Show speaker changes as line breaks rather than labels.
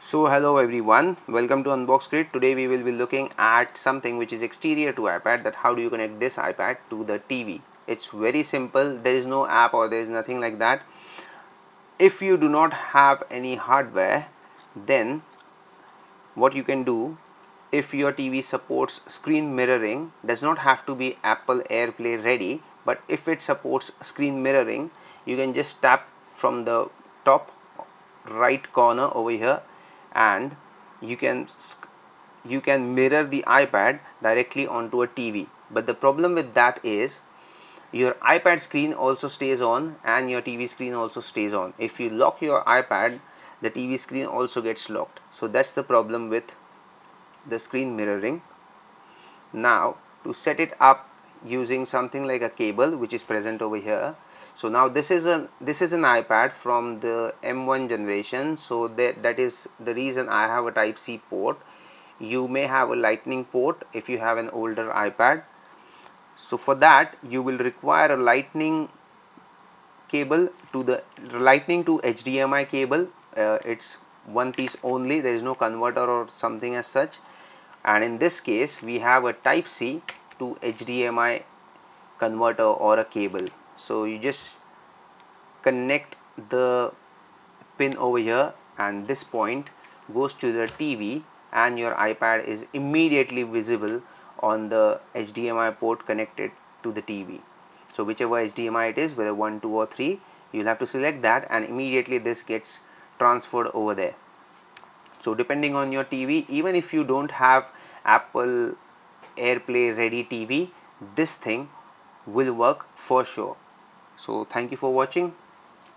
So hello everyone, welcome to Unbox Grid. Today we will be looking at something which is exterior to iPad, that how do you connect this iPad to the TV. It's very simple, there is no app or there is nothing like that. If you do not have any hardware, then what you can do, if your TV supports screen mirroring, does not have to be Apple AirPlay ready, but if it supports screen mirroring, you can just tap from the top right corner over here and you can mirror the iPad directly onto a TV. But the problem with that is your iPad screen also stays on and your TV screen also stays on. If you lock your iPad, the TV screen also gets locked. So that's the problem with the screen mirroring. Now to set it up using something like a cable which is present over here. So now this is an iPad from the M1 generation, so that is the reason I have a type C port. You may have a lightning port if you have an older iPad. So for that you will require a lightning cable to the lightning to HDMI cable. It's one piece only, there is no converter or something as such, and in this case we have a type C to HDMI converter or a cable. So you just connect the pin over here and this point goes to the TV and your iPad is immediately visible on the HDMI port connected to the TV. So whichever HDMI it is, whether 1, 2 or 3, you'll have to select that and immediately this gets transferred over there. So depending on your TV, even if you don't have Apple AirPlay ready TV, this thing will work for sure. So thank you for watching.